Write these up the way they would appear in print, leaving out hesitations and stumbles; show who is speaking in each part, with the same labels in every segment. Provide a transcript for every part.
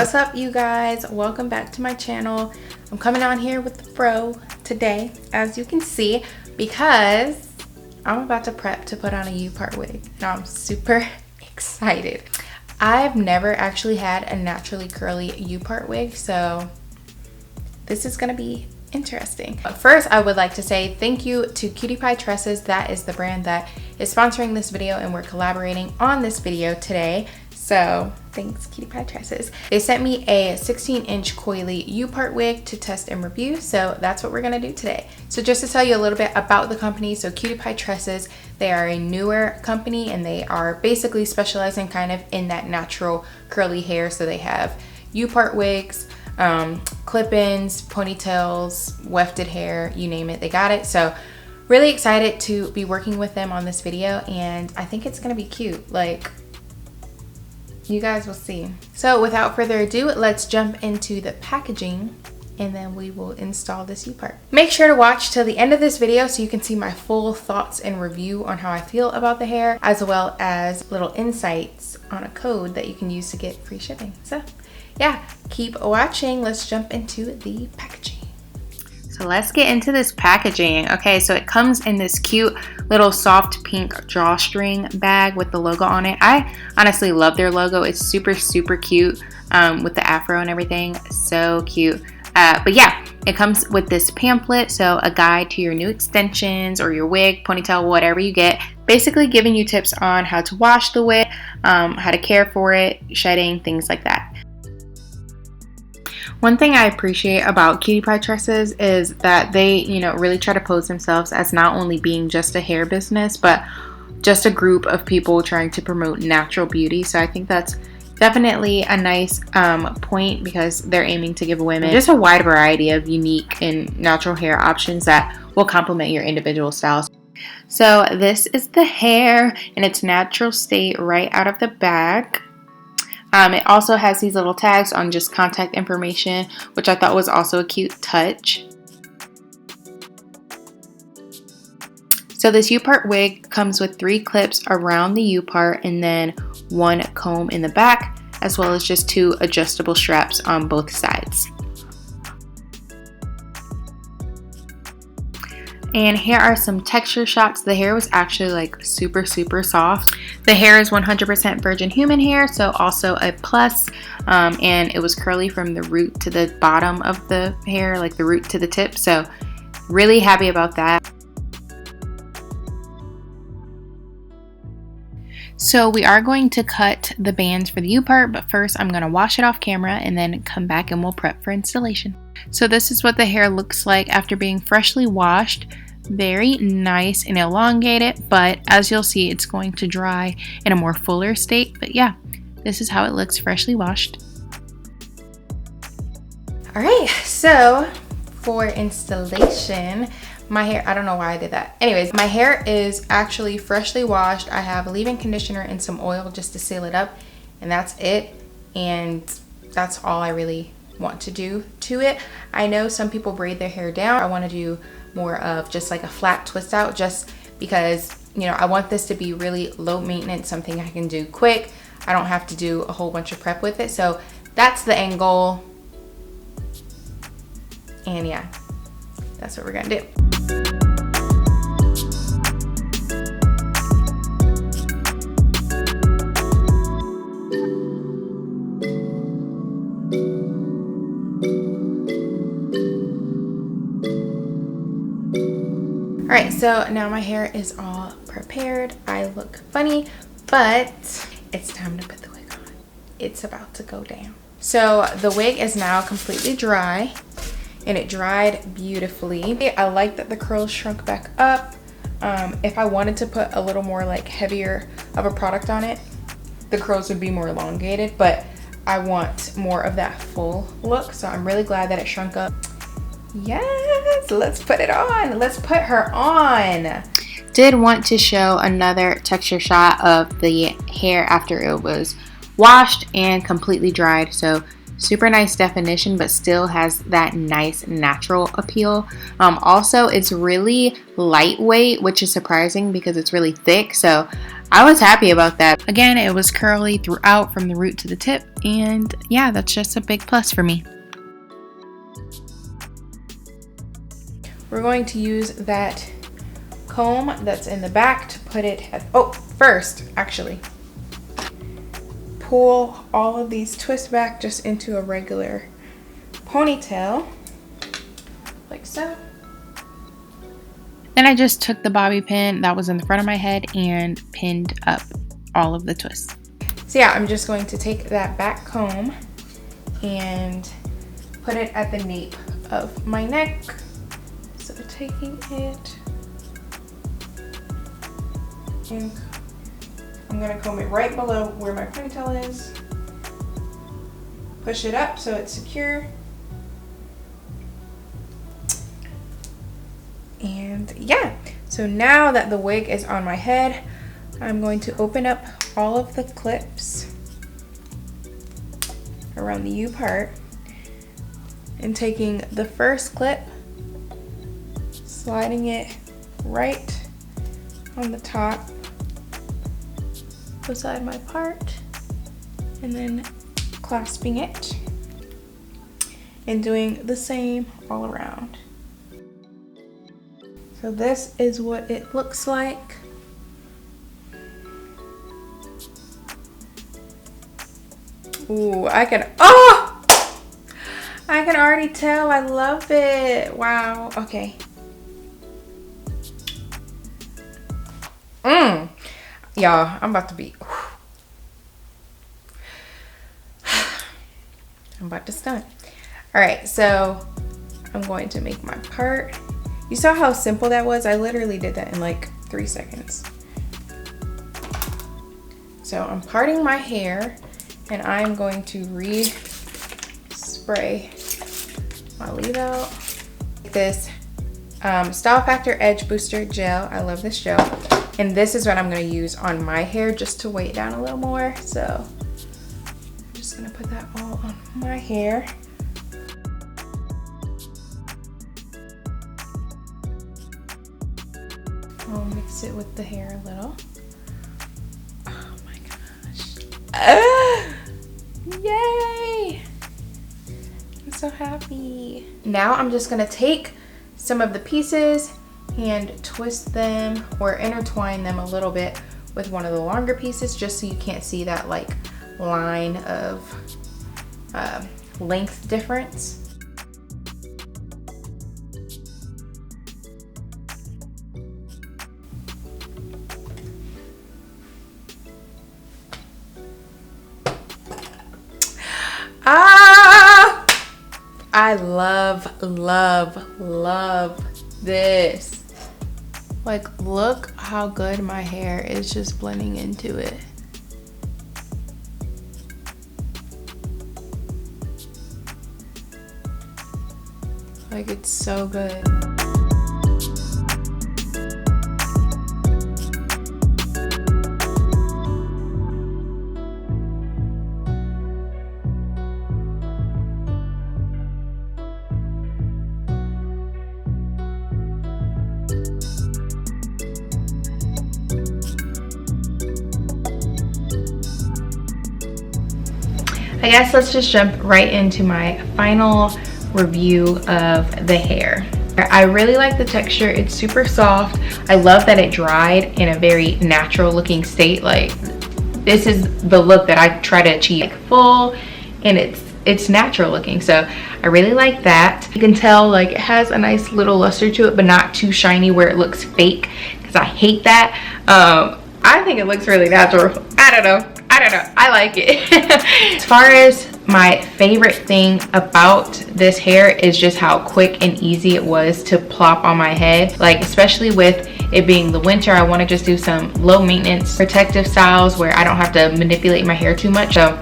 Speaker 1: What's up, you guys? Welcome back to my channel. I'm coming on here with the fro today, as you can see, because I'm about to prep to put on a U-part wig, and I'm super excited. I've never actually had a naturally curly U-part wig, so this is gonna be interesting. But first, I would like to say thank you to CutiePieTresses. That is the brand that is sponsoring this video, and we're collaborating on this video today. So thanks, CutiePieTresses. They sent me a 16-inch Coily U-part wig to test and review, so that's what we're gonna do today. So just to tell you a little bit about the company, so CutiePieTresses, they are a newer company, and they are basically specializing kind of in that natural curly hair. So they have U-part wigs, clip-ins, ponytails, wefted hair, you name it, they got it. So really excited to be working with them on this video, and I think it's gonna be cute. Like, you guys will see. So without further ado, let's jump into the packaging, and then we will install this U-part. Make sure to watch till the end of this video so you can see my full thoughts and review on how I feel about the hair, as well as little insights on a code that you can use to get free shipping. So yeah, keep watching. Let's jump into the packaging. So let's get into this packaging. Okay, so it comes in this cute little soft pink drawstring bag with the logo on it. I honestly love their logo. It's super, super cute with the afro and everything. So cute. But yeah, it comes with this pamphlet, so a guide to your new extensions or your wig, ponytail, whatever you get. Basically giving you tips on how to wash the wig, how to care for it, shedding, things like that. One thing I appreciate about CutiePieTresses is that they, really try to pose themselves as not only being just a hair business, but just a group of people trying to promote natural beauty. So I think that's definitely a nice point, because they're aiming to give women just a wide variety of unique and natural hair options that will complement your individual styles. So this is the hair in its natural state right out of the bag. It also has these little tags on just contact information, which I thought was also a cute touch. So this U-part wig comes with 3 clips around the U-part and then 1 comb in the back, as well as just 2 adjustable straps on both sides. And here are some texture shots. The hair was actually like super, super soft. The hair is 100% virgin human hair, so also a plus. And it was curly from the root to the bottom of the hair, like the root to the tip. So really happy about that. So we are going to cut the bands for the U-part, but first I'm going to wash it off camera and then come back and we'll prep for installation. So this is what the hair looks like after being freshly washed. Very nice and elongated, but as you'll see, it's going to dry in a more fuller state. But yeah, this is how it looks freshly washed. All right, so for installation, my hair, I don't know why I did that. Anyways, my hair is actually freshly washed. I have a leave-in conditioner and some oil just to seal it up, and that's it. And that's all I really want to do to it. I know some people braid their hair down. I want to do more of just like a flat twist out, just because, I want this to be really low maintenance, something I can do quick. I don't have to do a whole bunch of prep with it. So that's the end goal. And yeah, that's what we're gonna do. Alright, so now my hair is all prepared. I look funny, but it's time to put the wig on. It's about to go down. So the wig is now completely dry, and it dried beautifully. I like that the curls shrunk back up. If I wanted to put a little more like heavier of a product on it, the curls would be more elongated, but I want more of that full look, so I'm really glad that it shrunk up. Yes, let's put it on. Let's put her on. Did want to show another texture shot of the hair after it was washed and completely dried. So super nice definition, but still has that nice natural appeal. Also, it's really lightweight, which is surprising because it's really thick. So I was happy about that. Again, it was curly throughout from the root to the tip, and yeah, that's just a big plus for me. We're going to use that comb that's in the back to put it at, oh, first, actually, pull all of these twists back just into a regular ponytail, like so. Then I just took the bobby pin that was in the front of my head and pinned up all of the twists. So yeah, I'm just going to take that back comb and put it at the nape of my neck. So taking it, and I'm gonna comb it right below where my ponytail is. Push it up so it's secure. And yeah, so now that the wig is on my head, I'm going to open up all of the clips around the U part and taking the first clip, sliding it right on the top beside my part, and then clasping it and doing the same all around. So this is what it looks like. Ooh, I can already tell I love it. Wow, okay. Y'all, I'm about to be, I'm about to stunt. All right, so I'm going to make my part. You saw how simple that was? I literally did that in like 3 seconds. So I'm parting my hair and I'm going to re-spray my leave out. This Style Factor Edge Booster Gel. I love this gel. And this is what I'm gonna use on my hair just to weigh it down a little more. So I'm just gonna put that all on my hair. I'll mix it with the hair a little. Oh my gosh. Yay! I'm so happy. Now I'm just gonna take some of the pieces and twist them or intertwine them a little bit with one of the longer pieces, just so you can't see that like line of length difference. I love, love, love this. Like, look how good my hair is just blending into it. Like, it's so good. I guess let's just jump right into my final review of the hair. I really like the texture. It's super soft. I love that it dried in a very natural looking state. Like, this is the look that I try to achieve. Like, full, and it's natural looking. So I really like that. You can tell like it has a nice little luster to it, but not too shiny where it looks fake, because I hate that. I think it looks really natural. I don't know. I like it. As far as my favorite thing about this hair is just how quick and easy it was to plop on my head. Like, especially with it being the winter, I want to just do some low maintenance protective styles where I don't have to manipulate my hair too much. So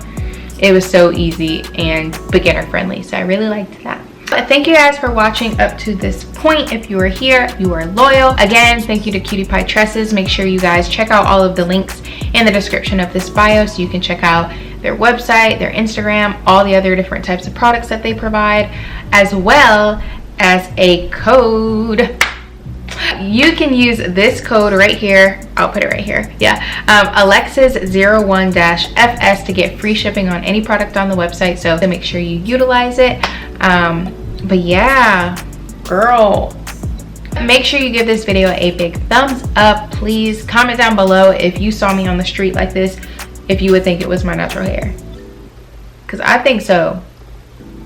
Speaker 1: it was so easy and beginner friendly. So I really liked that. But thank you guys for watching up to this point. If you are here, you are loyal. Again, thank you to CutiePieTresses. Make sure you guys check out all of the links in the description of this bio so you can check out their website, their Instagram, all the other different types of products that they provide, as well as a code. you can use this code right here. I'll put it right here. Yeah, Alexis01-FS to get free shipping on any product on the website. So make sure you utilize it. But yeah, girl, make sure you give this video a big thumbs up. Please comment down below if you saw me on the street like this, if you would think it was my natural hair, because I think so.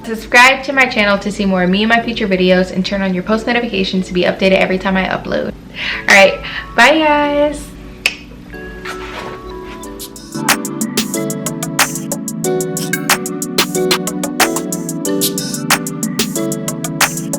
Speaker 1: Subscribe to my channel to see more of me and my future videos, and turn on your post notifications to be updated every time I upload. All right, bye guys.